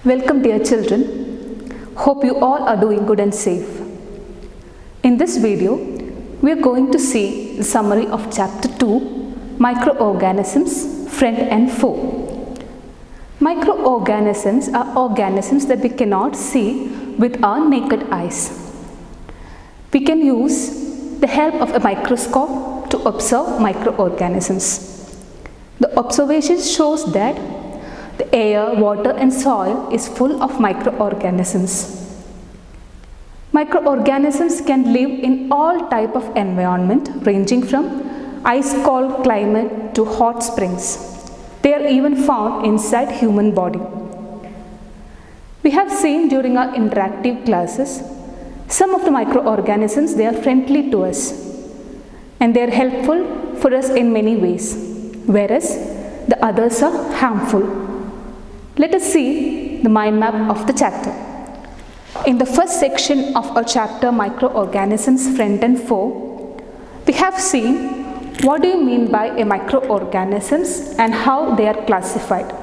Welcome dear children. Hope you all are doing good and safe. In this video, we are going to see the summary of chapter 2, Microorganisms, Friend and Foe. Microorganisms are organisms that we cannot see with our naked eyes. We can use the help of a microscope to observe microorganisms. The observation shows that the air, water and soil is full of microorganisms. Microorganisms can live in all type of environment ranging from ice-cold climate to hot springs. They are even found inside human body. We have seen during our interactive classes, some of the microorganisms, they are friendly to us and they are helpful for us in many ways, whereas the others are harmful. Let us see the mind map of the chapter. In the first section of our chapter, Microorganisms, Friend and Foe, we have seen what do you mean by a microorganisms and how they are classified.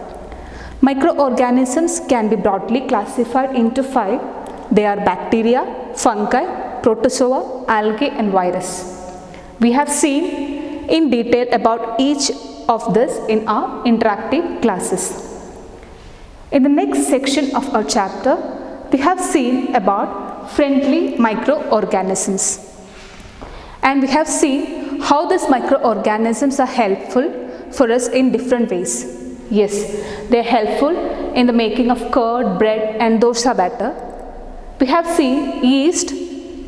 Microorganisms can be broadly classified into 5. They are bacteria, fungi, protozoa, algae and virus. We have seen in detail about each of this in our interactive classes. In the next section of our chapter, we have seen about friendly microorganisms. And we have seen how these microorganisms are helpful for us in different ways. Yes, they are helpful in the making of curd, bread and dosa batter. We have seen yeast,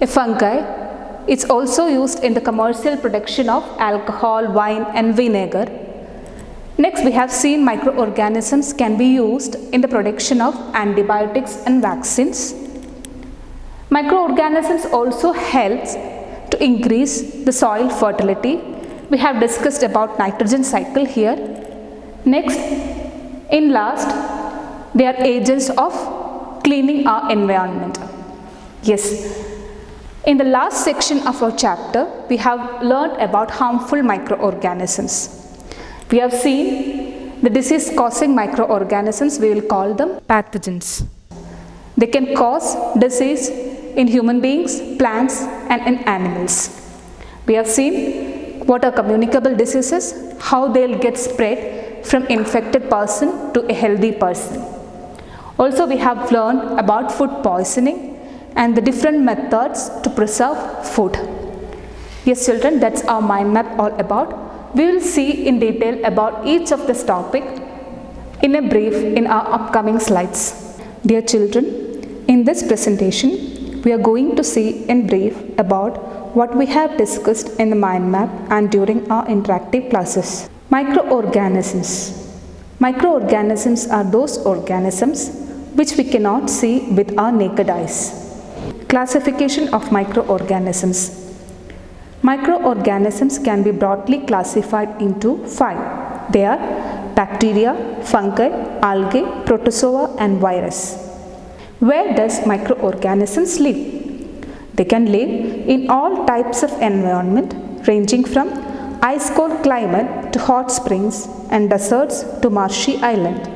a fungi. It's also used in the commercial production of alcohol, wine and vinegar. Next, we have seen microorganisms can be used in the production of antibiotics and vaccines. Microorganisms also helps to increase the soil fertility. We have discussed about nitrogen cycle here. Next, in last, they are agents of cleaning our environment. Yes, in the last section of our chapter, we have learned about harmful microorganisms. We have seen the disease causing microorganisms, we will call them pathogens. They can cause disease in human beings, plants and in animals. We have seen what are communicable diseases, how they will get spread from infected person to a healthy person. Also we have learned about food poisoning and the different methods to preserve food. Yes children, that's our mind map all about. We will see in detail about each of this topic in a brief in our upcoming slides. Dear children, in this presentation, we are going to see in brief about what we have discussed in the mind map and during our interactive classes. Microorganisms. Microorganisms are those organisms which we cannot see with our naked eyes. Classification of microorganisms. Microorganisms can be broadly classified into 5. They are bacteria, fungi, algae, protozoa and virus. Where does microorganisms live? They can live in all types of environment ranging from ice-cold climate to hot springs and deserts to marshy island.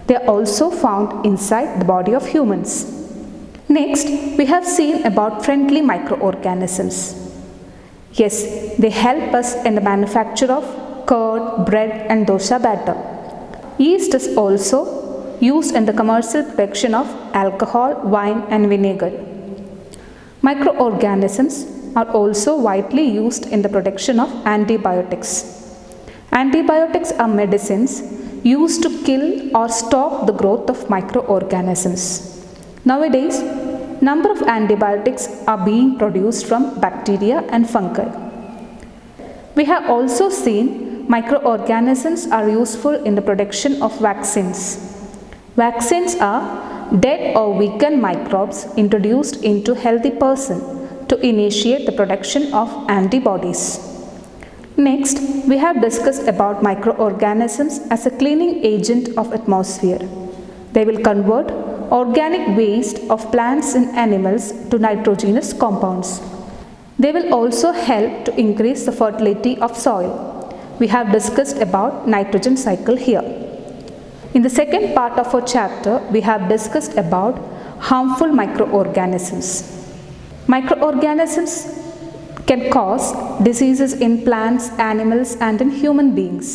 They are also found inside the body of humans. Next, we have seen about friendly microorganisms. Yes, they help us in the manufacture of curd, bread and dosa batter. Yeast is also used in the commercial production of alcohol, wine and vinegar. Microorganisms are also widely used in the production of antibiotics. Antibiotics are medicines used to kill or stop the growth of microorganisms. Nowadays, number of antibiotics are being produced from bacteria and fungi. We have also seen microorganisms are useful in the production of vaccines. Vaccines are dead or weakened microbes introduced into healthy person to initiate the production of antibodies. Next, we have discussed about microorganisms as a cleaning agent of atmosphere. They will convert organic waste of plants and animals to nitrogenous compounds. They will also help to increase the fertility of soil. We have discussed about nitrogen cycle here. In the second part of our chapter, we have discussed about harmful microorganisms. Microorganisms can cause diseases in plants, animals, and in human beings.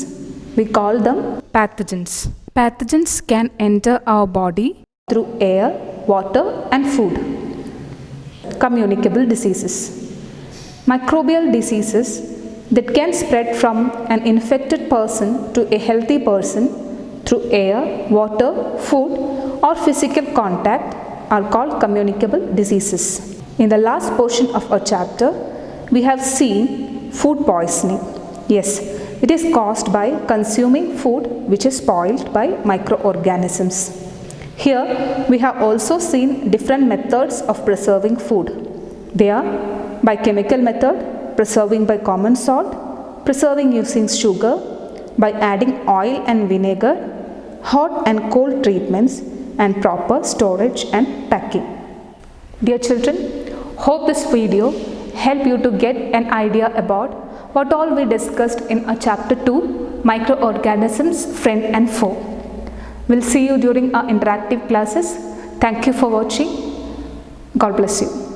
We call them pathogens. Pathogens can enter our body through air, water, and food. Communicable diseases. Microbial diseases that can spread from an infected person to a healthy person through air, water, food, or physical contact are called communicable diseases. In the last portion of our chapter, we have seen food poisoning. Yes, it is caused by consuming food which is spoiled by microorganisms. Here, we have also seen different methods of preserving food. They are by chemical method, preserving by common salt, preserving using sugar, by adding oil and vinegar, hot and cold treatments, and proper storage and packing. Dear children, hope this video help you to get an idea about what all we discussed in our chapter 2, microorganisms, friend and foe. We'll see you during our interactive classes. Thank you for watching. God bless you.